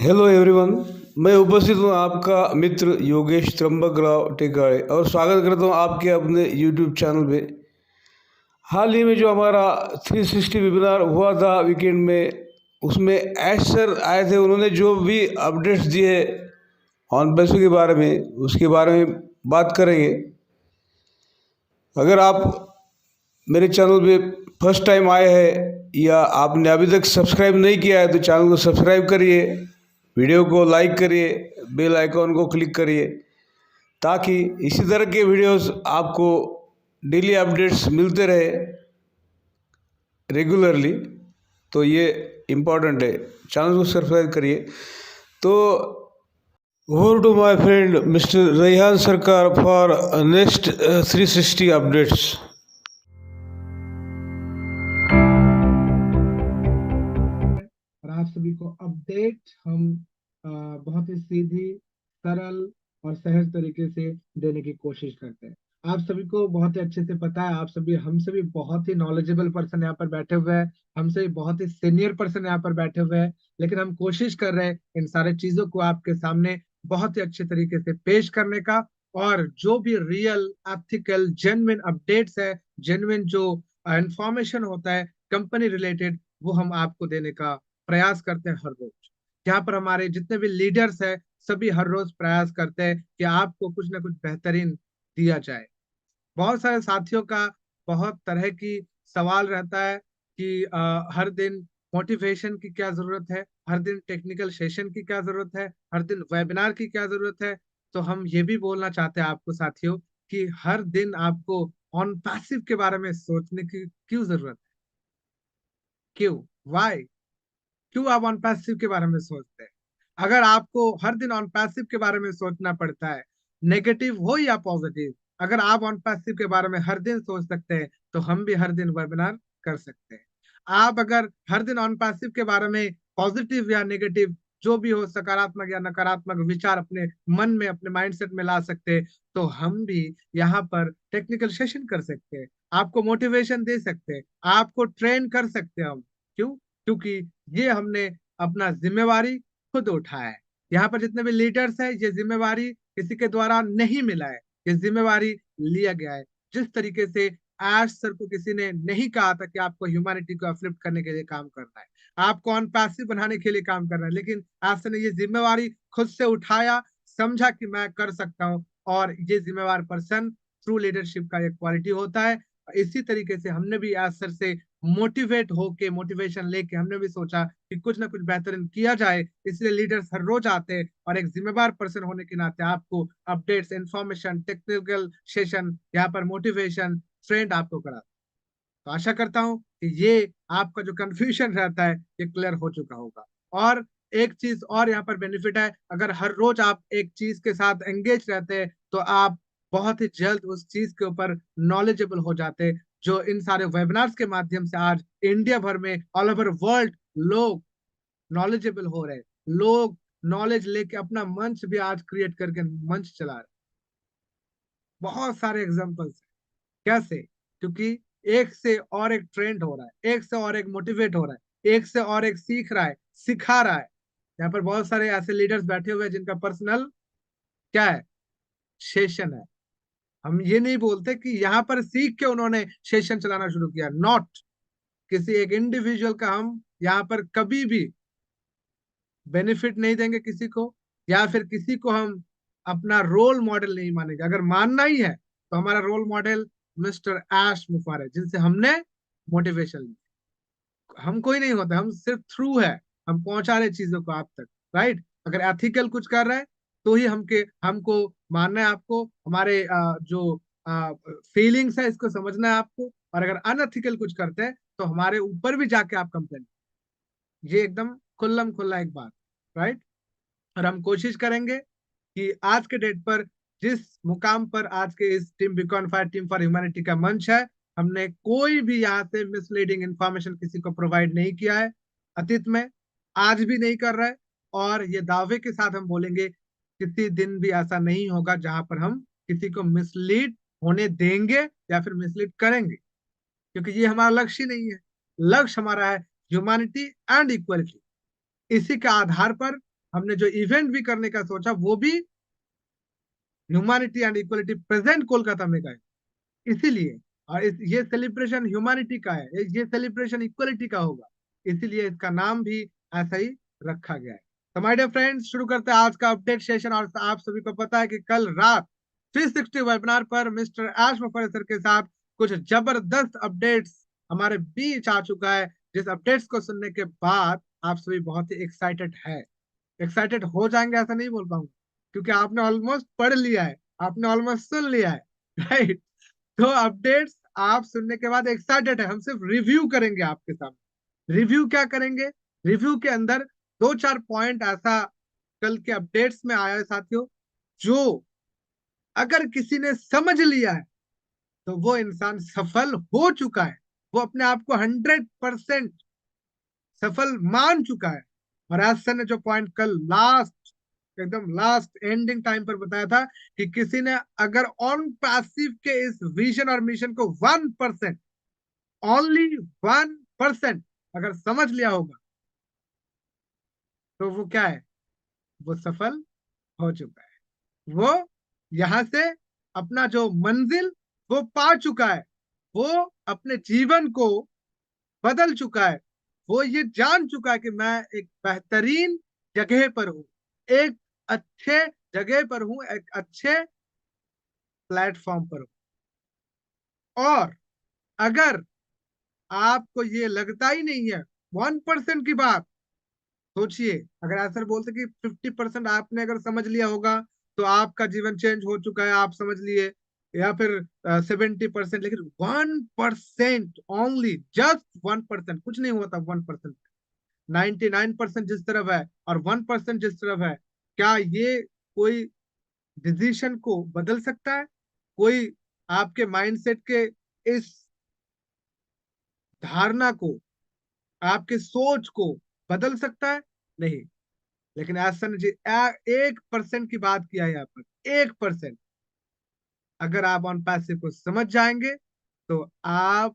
Hello everyone. मैं उपस्थित हूँ आपका मित्र योगेश त्र्यंबक राव टेकाड़े और स्वागत करता हूँ आपके अपने यूट्यूब चैनल पे। हाल ही में जो हमारा 360 वेबिनार हुआ था वीकेंड में, उसमें ऐश सर आए थे। उन्होंने जो भी अपडेट्स दिए ऑन पैसों के बारे में, उसके बारे में बात करेंगे। अगर आप मेरे चैनल पे फर्स्ट टाइम आए हैं या आपने अभी तक सब्सक्राइब नहीं किया है तो चैनल को सब्सक्राइब करिए, वीडियो को लाइक करिए, बेल आइकॉन को क्लिक करिए ताकि इसी तरह के वीडियोस आपको डेली अपडेट्स मिलते रहे रेगुलरली। तो ये इम्पोर्टेंट है, चैनल को सब्सक्राइब करिए। तो over to my friend mister Rehan Sarkar for next 360 updates. और आप सभी को अपडेट हम बहुत ही सीधी, सरल और सहज तरीके से देने की कोशिश करते हैं। आप सभी को बहुत ही अच्छे से पता है, आप सभी हम सभी बहुत ही नॉलेजेबल पर्सन यहाँ पर बैठे हुए हैं, हम सभी बहुत ही सीनियर पर्सन यहाँ पर बैठे हुए हैं, लेकिन हम कोशिश कर रहे हैं इन सारे चीजों को आपके सामने बहुत ही अच्छे तरीके से पेश करने का। और जो भी रियल, एथिकल, जेन्युइन अपडेट्स है, जेन्युइन जो इंफॉर्मेशन होता है कंपनी रिलेटेड, वो हम आपको देने का प्रयास करते हैं हर रोज। यहाँ पर हमारे जितने भी लीडर्स हैं, सभी हर रोज प्रयास करते हैं कि आपको कुछ ना कुछ बेहतरीन दिया जाए। बहुत सारे साथियों का बहुत तरह की सवाल रहता है कि हर दिन मोटिवेशन की क्या जरूरत है, हर दिन टेक्निकल सेशन की क्या जरूरत है, हर दिन वेबिनार की क्या जरूरत है। तो हम ये भी बोलना चाहते हैं आपको साथियों कि हर दिन आपको ऑन पैसिव के बारे में सोचने की क्यों जरूरत है? क्यों? वाई? क्यों आप ऑन पैसिव के बारे में सोचते हैं? अगर आपको हर दिन ऑन पैसिव के बारे में सोचना पड़ता है, नेगेटिव हो या पॉजिटिव, अगर आप ऑन पैसिव के बारे में हर दिन सोच सकते हैं तो हम भी हर दिन वेबिनार कर सकते हैं। आप अगर हर दिन ऑन पैसिव के बारे में पॉजिटिव या नेगेटिव जो भी हो, सकारात्मक या नकारात्मक विचार अपने मन में, अपने माइंडसेट में ला सकते हैं, तो हम भी यहाँ पर टेक्निकल सेशन कर सकते हैं, आपको मोटिवेशन दे सकते हैं, आपको ट्रेन कर सकते हैं हम। क्यों? क्योंकि ये हमने अपना जिम्मेवारी खुद उठाया है। यहाँ पर जितने भी लीडर्स हैं, ये जिम्मेवारी किसी के द्वारा नहीं मिला है, ये जिम्मेवारी लिया गया है। जिस तरीके से एश सर को किसी ने नहीं कहा था कि आपको ह्यूमैनिटी को अपलिफ्ट करने के लिए काम करना है, आपको ऑन पैसिव बनाने के लिए काम करना है, लेकिन एश सर ने ये जिम्मेवारी खुद से उठाया, समझा कि मैं कर सकता हूँ। और ये जिम्मेवार पर्सन ट्रू लीडरशिप का एक क्वालिटी होता है। इसी तरीके से हमने भी एश सर से मोटिवेट होके, मोटिवेशन लेके हमने भी सोचा कि कुछ ना कुछ बेहतरीन किया जाए। इसलिए लीडर्स हर रोज आते हैं और एक जिम्मेवार पर्सन होने के नाते आपको अपडेट्स, इंफॉर्मेशन, टेक्निकल सेशन, यहाँ पर मोटिवेशन ट्रेंड आपको करा। तो आशा करता हूँ कि ये आपका जो कंफ्यूजन रहता है ये क्लियर हो चुका होगा। और एक चीज और यहाँ पर बेनिफिट है, अगर हर रोज आप एक चीज के साथ एंगेज रहते हैं तो आप बहुत ही जल्द उस चीज के ऊपर नॉलेजेबल हो जाते हैं। जो इन सारे वेबिनार्स के माध्यम से आज इंडिया भर में, ऑल ओवर वर्ल्ड लोग नॉलेजेबल हो रहे हैं, लोग नॉलेज लेके अपना मंच भी आज क्रिएट करके मंच चला रहे हैं। बहुत सारे एग्जांपल्स हैं। कैसे? क्योंकि एक से और एक ट्रेंड हो रहा है, एक से और एक मोटिवेट हो रहा है, एक से और एक सीख रहा है, सिखा रहा है। यहाँ पर बहुत सारे ऐसे लीडर्स बैठे हुए हैं जिनका पर्सनल क्या है, सेशन है। हम ये नहीं बोलते कि यहाँ पर सीख के उन्होंने सेशन चलाना शुरू किया, नॉट। किसी एक इंडिविजुअल का हम यहाँ पर कभी भी बेनिफिट नहीं देंगे किसी को, या फिर किसी को हम अपना रोल मॉडल नहीं मानेंगे। अगर मानना ही है तो हमारा रोल मॉडल मिस्टर एश मुफार है, जिनसे हमने मोटिवेशन ली। हम कोई नहीं होता, हम सिर्फ थ्रू है, हम पहुंचा रहे चीजों को आप तक। राइट? अगर एथिकल कुछ कर रहे हैं तो ही हमको मानना है, आपको हमारे जो फीलिंग्स है इसको समझना है आपको। और अगर अनएथिकल कुछ करते हैं तो हमारे ऊपर भी जाके आप कंप्लेन, ये एकदम खुल्लम खुल्ला एक बात। राइट? और हम कोशिश करेंगे कि आज के डेट पर जिस मुकाम पर आज के इस team Beacon fire, team for humanity का मंच है, हमने कोई भी यहाँ से मिसलीडिंग इंफॉर्मेशन किसी को प्रोवाइड नहीं किया है अतीत में, आज भी नहीं कर रहा है। और ये दावे के साथ हम बोलेंगे किसी दिन भी ऐसा नहीं होगा जहां पर हम किसी को मिसलीड होने देंगे या फिर मिसलीड करेंगे, क्योंकि ये हमारा लक्ष्य ही नहीं है। लक्ष्य हमारा है ह्यूमैनिटी एंड इक्वलिटी। इसी के आधार पर हमने जो इवेंट भी करने का सोचा वो भी humanity and equality present Kolkata में का है। इसीलिए और ये सेलिब्रेशन ह्यूमैनिटी का है, ये सेलिब्रेशन इक्वलिटी का होगा, इसीलिए इसका नाम भी ऐसा ही रखा गया है। तो माय डियर फ्रेंड्स, शुरू करते हैं आज का अपडेट सेशन। और आप सभी को पता है कि कल रात 360 वेबिनार पर मिस्टर एश मुफर सर के साथ कुछ जबरदस्त अपडेट्स हमारे बीच आ चुका है, जिस अपडेट्स को सुनने के बाद आप सभी बहुत ही एक्साइटेड है, एक्साइटेड हो जाएंगे ऐसा नहीं बोल पाऊंगा, क्योंकि आपने ऑलमोस्ट पढ़ लिया है, आपने ऑलमोस्ट सुन लिया है, राइट। तो अपडेट्स आप सुनने के बाद एक्साइटेड है, हम सिर्फ रिव्यू करेंगे आपके सामने। रिव्यू क्या करेंगे? रिव्यू के अंदर दो चार पॉइंट ऐसा कल के अपडेट्स में आया है साथियों, जो अगर किसी ने समझ लिया है तो वो इंसान सफल हो चुका है, वो अपने आप को 100% सफल मान चुका है। और आज सर ने जो पॉइंट कल लास्ट, एकदम लास्ट एंडिंग टाइम पर बताया था कि किसी ने अगर ऑन पैसिव के इस विजन और मिशन को 1%, ओनली 1% अगर समझ लिया होगा तो वो क्या है, वो सफल हो चुका है। वो यहां से अपना जो मंजिल वो पा चुका है, वो अपने जीवन को बदल चुका है, वो ये जान चुका है कि मैं एक बेहतरीन जगह पर हूं, एक अच्छे जगह पर हूं, एक अच्छे प्लेटफॉर्म पर हूं। और अगर आपको ये लगता ही नहीं है 1% की बात, सोचिए अगर ऐसा बोलते कि 50% आपने अगर समझ लिया होगा तो आपका जीवन चेंज हो चुका है, आप समझ लिए, या फिर 70%, लेकिन 1% ओनली, जस्ट 1%, कुछ नहीं होता 1%। 99% जिस तरफ है और 1% जिस तरफ है, क्या ये कोई डिसीजन को बदल सकता है? कोई आपके माइंडसेट के इस धारणा को, आपके सोच को बदल सकता है? नहीं। लेकिन एहसन जी 1% की बात किया है यहाँ पर, 1%। अगर आप ऑन पैसिव को समझ जाएंगे तो आप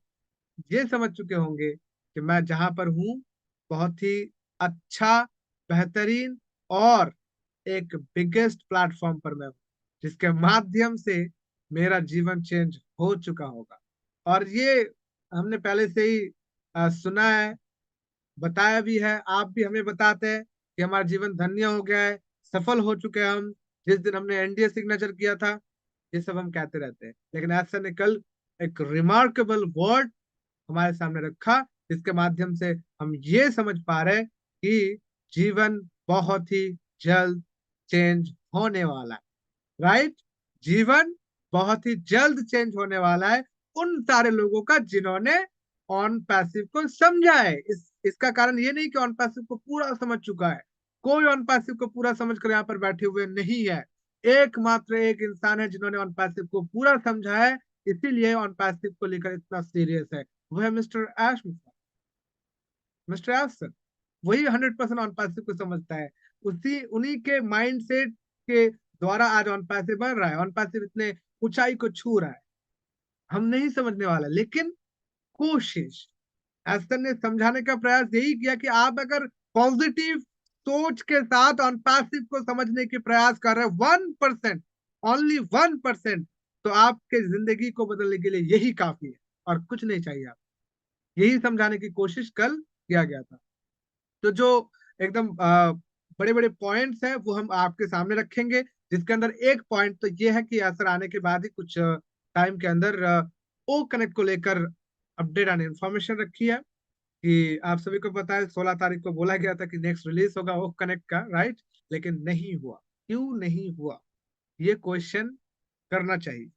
ये समझ चुके होंगे कि मैं जहां पर हूं बहुत ही अच्छा, बेहतरीन और एक बिगेस्ट प्लेटफॉर्म पर मैं हूं, जिसके माध्यम से मेरा जीवन चेंज हो चुका होगा। और ये हमने पहले से ही सुना है, बताया भी है, आप भी हमें बताते हैं कि हमारा जीवन धन्य हो गया है, सफल हो चुके हैं हम, जिस दिन हमने एनडीए सिग्नेचर किया था। ये सब हम कहते रहते हैं, लेकिन ऐसा ने कल एक रिमार्केबल वर्ड हमारे सामने रखा, जिसके माध्यम से हम ये समझ पा रहे हैं कि जीवन बहुत ही जल्द चेंज होने वाला है, राइट। जीवन बहुत ही जल्द चेंज होने वाला है उन सारे लोगों का जिन्होंने ऑन पैसिव को समझा है। इसका कारण ये नहीं कि ऑन पैसिव को पूरा समझ चुका है, कोई ऑन पैसिव को पूरा समझ कर यहाँ पर बैठे हुए नहीं है। एकमात्र एक इंसान है जिन्होंने ऑन पैसिव को पूरा समझा है, इसीलिए ऑन पैसिव को लेकर इतना सीरियस है, वो है मिस्टर एश मिश्रा। मिस्टर एश सर वही 100% ऑन पैसिव को समझता है, उसी उन्हीं के माइंड सेट के द्वारा आज ऑन पैसिव बन रहा है, ऑन पैसिव इतने ऊंचाई को छू रहा है। हम नहीं समझने वाला, लेकिन कोशिश, एस्टर ने समझाने का प्रयास यही किया कि आप अगर पॉजिटिव सोच के साथ ऑन पैसिव को समझने के प्रयास कर रहे हैं 1%, ओनली 1%, तो आपके जिंदगी को बदलने के लिए यही काफी है और कुछ नहीं चाहिए। आप यही समझाने की कोशिश कल किया गया था। तो जो एकदम बड़े बड़े पॉइंट्स हैं वो हम आपके सामने रखेंगे, जिसके अंदर एक पॉइंट तो ये है कि असर आने के बाद ही कुछ टाइम के अंदर ओ कनेक्ट को लेकर अपडेट एंड इंफॉर्मेशन रखी है कि आप सभी को पता है 16 तारीख को बोला गया था कि नेक्स्ट रिलीज होगा ओ कनेक्ट का, राइट। लेकिन नहीं हुआ, क्यों नहीं हुआ? ये क्वेश्चन करना चाहिए,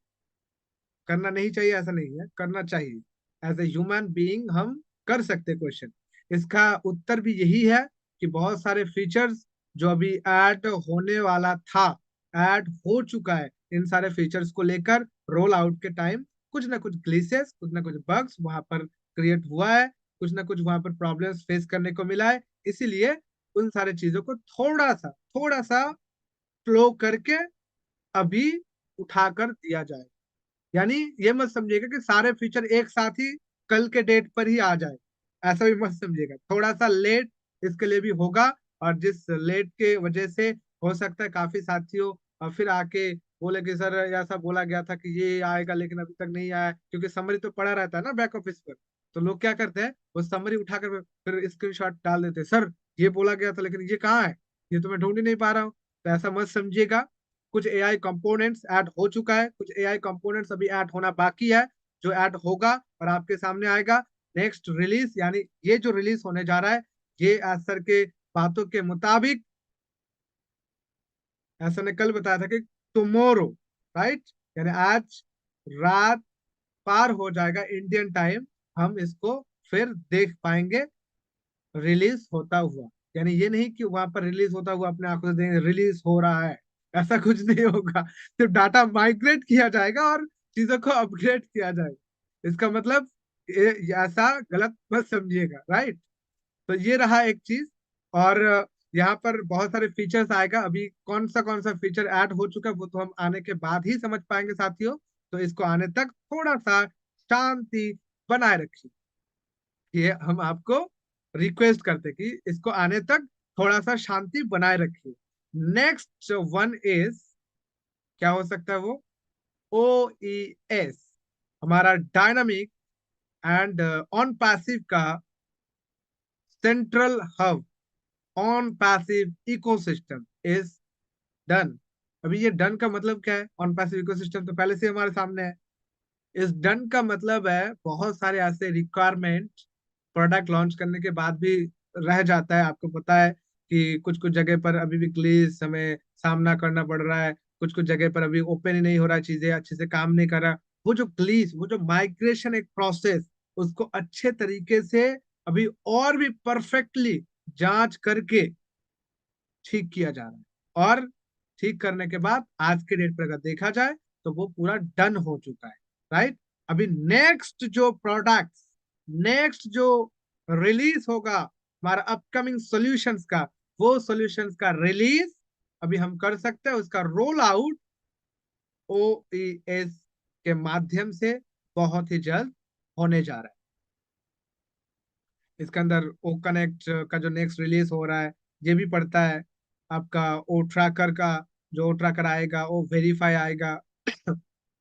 करना नहीं चाहिए ऐसा नहीं है, करना चाहिए। एज ए ह्यूमन बीइंग हम कर सकते क्वेश्चन। इसका उत्तर भी यही है कि बहुत सारे फीचर्स जो अभी ऐड होने वाला था, ऐड हो चुका है, इन सारे फीचर्स को लेकर रोल आउट के टाइम कुछ ना कुछ ग्लिचेस, कुछ ना कुछ बग्स वहां पर क्रिएट हुआ है, कुछ ना कुछ वहां पर प्रॉब्लम्स फेस करने को मिला है। इसीलिए उन सारे चीजों को थोड़ा सा स्लो करके अभी उठाकर दिया जाए। यानी ये मत समझिएगा कि सारे फीचर एक साथ ही कल के डेट पर ही आ जाए, ऐसा भी मत समझिएगा, थोड़ा सा लेट इसके लिए भी होगा। और जिस लेट के वजह से हो सकता है काफी साथियों फिर आके बोले कि सर ऐसा बोला गया था कि ये आएगा लेकिन अभी तक नहीं आया, क्योंकि समरी तो पड़ा रहता है ना बैक ऑफिस पर। तो लोग क्या करते हैं, वो समरी उठाकर फिर स्क्रीनशॉट डाल देते हैं, सर ये बोला गया था लेकिन ये कहाँ है, ये तो मैं ढूंढ ही नहीं पा रहा हूँ। तो ऐसा मत समझिएगा। कुछ एआई कंपोनेंट्स ऐड हो चुका है, कुछ एआई कंपोनेंट्स अभी ऐड होना बाकी है, जो ऐड होगा और आपके सामने आएगा नेक्स्ट रिलीज। यानी ये जो रिलीज होने जा रहा है, ये आज सर के बातों के मुताबिक, ऐसा ने कल बताया था कि टुमारो, राइट, यानी आज रात पार हो जाएगा इंडियन टाइम, हम इसको फिर देख पाएंगे रिलीज होता हुआ। यानी ये नहीं कि वहां पर रिलीज होता हुआ अपने आंखों से देखेंगे रिलीज हो रहा है, ऐसा कुछ नहीं होगा। सिर्फ डाटा माइग्रेट किया जाएगा और चीजों को अपग्रेड किया जाएगा। इसका मतलब ऐसा गलत मत समझिएगा, राइट। तो ये रहा एक चीज। और यहाँ पर बहुत सारे फीचर्स आएगा, अभी कौन सा फीचर ऐड हो चुका है वो तो हम आने के बाद ही समझ पाएंगे साथियों। तो इसको आने तक थोड़ा सा शांति बनाए रखिए, ये हम आपको रिक्वेस्ट करते कि इसको आने तक थोड़ा सा शांति बनाए रखिए। नेक्स्ट वन इज, क्या हो सकता है वो, ओ ई एस, हमारा डायनामिक एंड ऑन पैसिव का central hub on passive ecosystem is done. अभी ये डन का मतलब क्या है, ऑन पैसिव इकोसिस्टम तो पहले से हमारे सामने है। इस डन का मतलब है बहुत सारे ऐसे रिक्वायरमेंट प्रोडक्ट लॉन्च करने के बाद भी रह जाता है। आपको पता है कि कुछ कुछ जगह पर अभी भी ग्लिच हमें सामना करना पड़ रहा है, कुछ कुछ जगह पर अभी ओपन ही नहीं हो रहा है, चीजें अच्छे से काम नहीं कर रहा। वो जो ग्लिच, वो जो माइग्रेशन एक प्रोसेस, उसको अच्छे तरीके से अभी और भी परफेक्टली जांच करके ठीक किया जा रहा है। और ठीक करने के बाद आज के डेट पर अगर देखा जाए तो वो पूरा डन हो चुका है, राइट। अभी नेक्स्ट जो प्रोडक्ट्स, नेक्स्ट जो रिलीज होगा हमारा अपकमिंग सॉल्यूशंस का, वो सॉल्यूशंस का रिलीज अभी हम कर सकते हैं, उसका रोल आउट ओईएस के माध्यम से बहुत ही जल्द होने जा रहा है। इसके अंदर ओ कनेक्ट का जो नेक्स्ट रिलीज हो रहा है, ये भी पड़ता है। आपका ओ ट्रैकर का, जो ओ ट्रैकर आएगा, ओ वेरीफाई आएगा।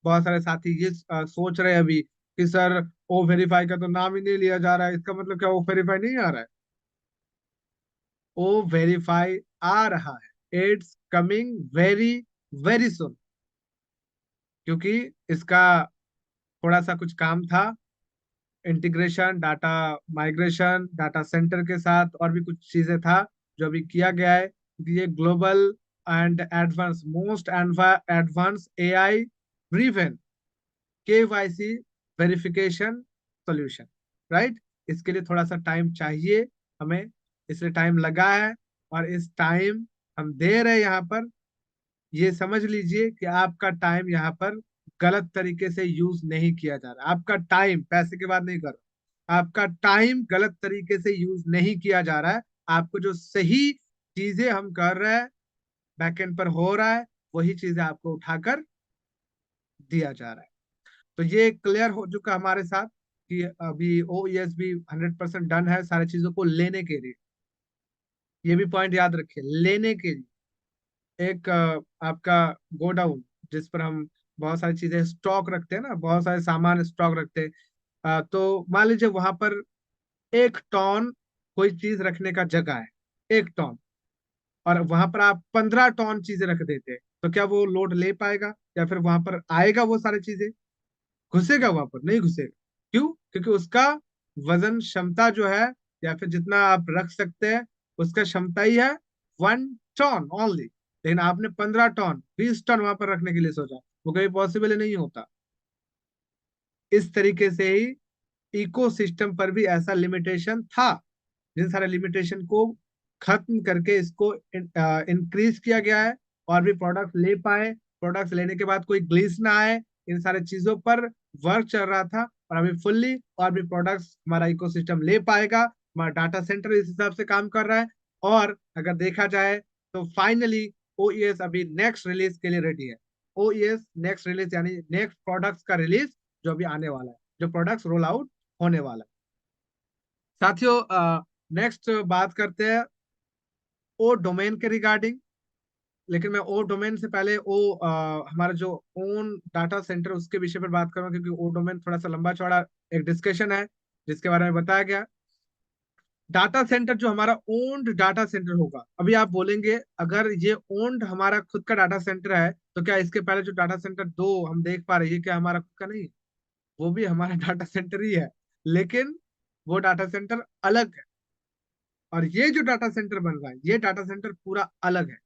बहुत सारे साथी ये सोच रहे हैं अभी कि सर ओ वेरीफाई का तो नाम ही नहीं लिया जा रहा है, इसका मतलब क्या ओ वेरीफाई नहीं आ रहा है? ओ वेरीफाई आ रहा है, it's coming very very soon. क्योंकि इसका थोड़ा सा कुछ काम था, integration, data migration, data centre के साथ और भी कुछ चीजें था जो अभी किया गया है। ये global and advance, most advance AI driven KYC verification solution, right. इसके लिए थोड़ा सा टाइम चाहिए हमें, इसलिए टाइम लगा है। और इस टाइम हम दे रहे हैं यहाँ पर, ये समझ लीजिए कि आपका टाइम यहाँ पर गलत तरीके से यूज नहीं किया जा रहा। आपका टाइम, पैसे की बात नहीं कर रहा, आपका टाइम गलत तरीके से यूज नहीं किया जा रहा है। आपको जो सही चीजें हम कर रहे हैं, बैकएंड पर हो रहा है, वही चीजें आपको उठाकर दिया जा रहा है। तो ये क्लियर हो चुका हमारे साथ कि अभी ओईएस भी 100% डन है सारी चीजों को लेने के लिए। ये भी पॉइंट याद रखिए, लेने के लिए एक आपका गोडाउन, जिस पर हम बहुत सारी चीजें स्टॉक रखते हैं ना, बहुत सारे सामान स्टॉक रखते हैं। तो मान लीजिए वहां पर 1 टन कोई चीज रखने का जगह है, 1 टन, और वहां पर आप 15 टन चीजें रख देते हैं, तो क्या वो लोड ले पाएगा या फिर वहां पर आएगा वो सारी चीजें? घुसेगा वहां पर? नहीं घुसेगा। क्यों? क्योंकि उसका वजन क्षमता जो है, या फिर जितना आप रख सकते हैं, उसका क्षमता ही है 1 टन ओनली। लेकिन आपने 15 टन, 20 टन वहां पर रखने के लिए सोचा, वो कभी पॉसिबल ही नहीं होता। इस तरीके से ही इकोसिस्टम पर भी ऐसा लिमिटेशन था, जिन सारे लिमिटेशन को खत्म करके इसको इंक्रीज किया गया है। और भी प्रोडक्ट ले पाए, प्रोडक्ट्स लेने के बाद कोई ग्लिच ना आए, इन सारे चीजों पर वर्क चल रहा था। और अभी फुल्ली और भी प्रोडक्ट्स हमारा इकोसिस्टम ले पाएगा। हमारा डाटा सेंटर इस हिसाब से काम कर रहा है। और अगर देखा जाए तो फाइनली ओईएस अभी नेक्स्ट रिलीज के लिए रेडी है। ओईएस नेक्स्ट रिलीज यानी नेक्स्ट प्रोडक्ट्स का रिलीज जो अभी आने वाला है, जो प्रोडक्ट्स रोल आउट होने वाला है। साथियों नेक्स्ट बात करते हैं ओ डोमेन के रिगार्डिंग, लेकिन मैं ओ डोमेन से पहले हमारा जो ओन डाटा सेंटर उसके विषय पर बात करूंगा, क्योंकि ओ डोमेन थोड़ा सा लंबा चौड़ा एक डिस्कशन है जिसके बारे में बताया गया। डाटा सेंटर जो हमारा ओन्ड डाटा सेंटर होगा, अभी आप बोलेंगे अगर ये ओन्ड हमारा खुद का डाटा सेंटर है तो क्या इसके पहले जो डाटा सेंटर दो हम देख पा रहे हैं ये क्या हमारा खुद का नहीं है? वो भी हमारा डाटा सेंटर ही है, लेकिन वो डाटा सेंटर अलग है। और ये जो डाटा सेंटर बन रहा है ये डाटा सेंटर पूरा अलग है।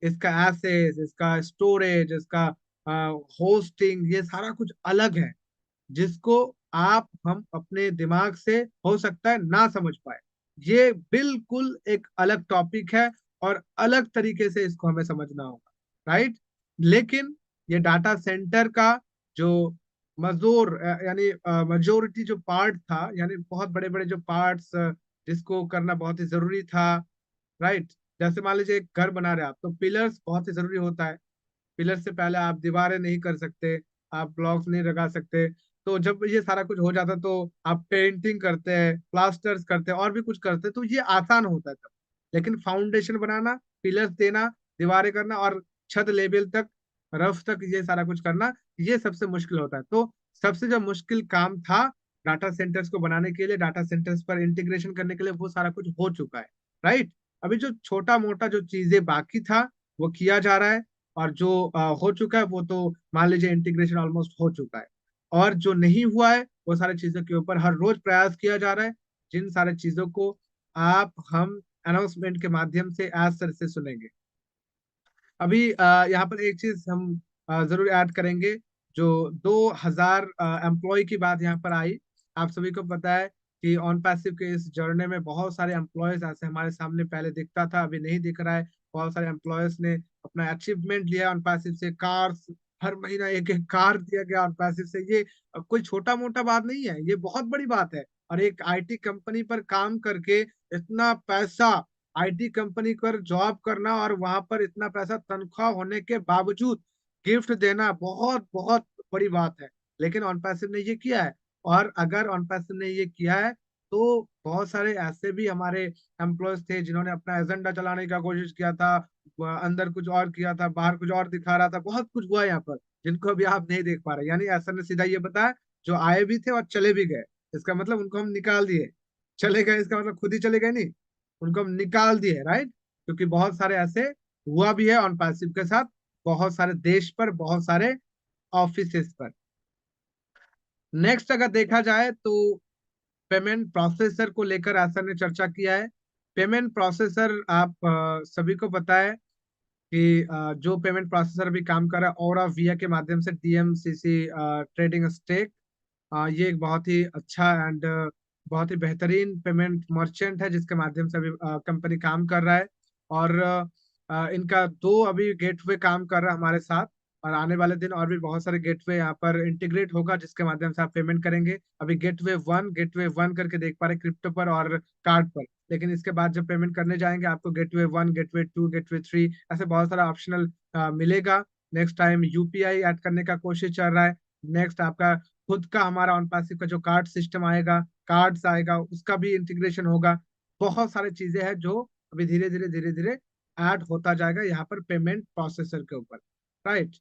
इसका एसेस, इसका स्टोरेज, इसका होस्टिंग, ये सारा कुछ अलग है, जिसको आप हम अपने दिमाग से हो सकता है ना समझ पाए। ये बिल्कुल एक अलग टॉपिक है और अलग तरीके से इसको हमें समझना होगा, राइट। लेकिन ये डाटा सेंटर का जो यानी मेजोरिटी जो पार्ट था, यानी बहुत बड़े बड़े जो पार्ट्स जिसको करना बहुत ही जरूरी था, राइट। जैसे मान लीजिए एक घर बना रहे हैं आप, तो पिलर्स बहुत ही जरूरी होता है। पिलर से पहले आप दीवारें नहीं कर सकते, आप ब्लॉक्स नहीं लगा सकते। तो जब ये सारा कुछ हो जाता तो आप पेंटिंग करते हैं, प्लास्टर्स करते हैं, और भी कुछ करते हैं, तो ये आसान होता है तब। लेकिन फाउंडेशन बनाना, पिलर्स देना, दीवारें करना और छत लेवल तक, रफ तक ये सारा कुछ करना, ये सबसे मुश्किल होता है। तो सबसे जो मुश्किल काम था डाटा सेंटर्स को बनाने के लिए, डाटा सेंटर्स पर इंटीग्रेशन करने के लिए, वो सारा कुछ हो चुका है, राइट। अभी जो छोटा मोटा जो चीजें बाकी था वो किया जा रहा है, और जो हो चुका है वो तो मान लीजिए इंटीग्रेशन ऑलमोस्ट हो चुका है। और जो नहीं हुआ है वो सारी चीजों के ऊपर हर रोज प्रयास किया जा रहा है, जिन सारी चीजों को आप हम अनाउंसमेंट के माध्यम से आज सर से सुनेंगे। अभी यहाँ पर एक चीज हम जरूर ऐड करेंगे। जो 2000 एम्प्लॉय की बात यहाँ पर आई, आप सभी को पता है कि ऑन पैसिव के इस जर्नी में बहुत सारे एम्प्लॉयज ऐसे हमारे सामने पहले दिखता था, अभी नहीं दिख रहा है। बहुत सारे एम्प्लॉयज ने अपना अचीवमेंट लिया ऑन पैसिव से, कार्स, हर महीना एक एक कार दिया गया ऑन पैसिव से। ये कोई छोटा मोटा बात नहीं है, ये बहुत बड़ी बात है। और एक आईटी कंपनी पर काम करके इतना पैसा, आईटी कंपनी पर जॉब करना और वहां पर इतना पैसा तनख्वाह होने के बावजूद गिफ्ट देना, बहुत बहुत बड़ी बात है। लेकिन ऑन पैसिव ने ये किया है। और अगर ऑन पैसिव ने ये किया है तो बहुत सारे ऐसे भी हमारे एम्प्लॉयज थे जिन्होंने अपना एजेंडा चलाने का कोशिश किया था, अंदर कुछ और किया था, बाहर कुछ और दिखा रहा था, बहुत कुछ हुआ यहाँ पर जिनको अभी आप नहीं देख पा रहे। यानी ऐसा ने सीधा ये बताया, जो आए भी थे और चले भी गए, इसका मतलब उनको हम निकाल दिए। चले गए इसका मतलब खुद ही चले गए नहीं, उनको हम निकाल दिए, राइट। क्योंकि बहुत सारे ऐसे हुआ भी है ऑन पैसिव के साथ, बहुत सारे देश पर, बहुत सारे ऑफिसेस पर। नेक्स्ट अगर देखा जाए तो पेमेंट प्रोसेसर को लेकर आसर ने चर्चा किया है। पेमेंट प्रोसेसर आप सभी को पता है कि जो पेमेंट प्रोसेसर अभी काम कर रहा है और विया के माध्यम से, डीएमसीसी ट्रेडिंग स्टेक, ये एक बहुत ही अच्छा एंड बहुत ही बेहतरीन पेमेंट मर्चेंट है जिसके माध्यम से अभी कंपनी काम कर रहा है। और इनका दो अभी गेटवे काम कर रहा है हमारे साथ, और आने वाले दिन और भी बहुत सारे गेटवे यहाँ पर इंटीग्रेट होगा जिसके माध्यम से आप पेमेंट करेंगे। अभी गेटवे वन करके देख पा रहे क्रिप्टो पर और कार्ड पर, लेकिन इसके बाद जब पेमेंट करने जाएंगे आपको गेटवे 1, गेटवे 2, गेटवे 3 ऐसे बहुत सारा ऑप्शनल मिलेगा। नेक्स्ट टाइम यूपीआई ऐड करने का कोशिश चल रहा है। नेक्स्ट आपका खुद का हमारा ऑन पैसिव का जो कार्ड सिस्टम आएगा, कार्ड्स आएगा, उसका भी इंटीग्रेशन होगा। बहुत सारी चीजें हैं जो अभी धीरे धीरे धीरे धीरे ऐड होता जाएगा यहाँ पर पेमेंट प्रोसेसर के ऊपर, राइट।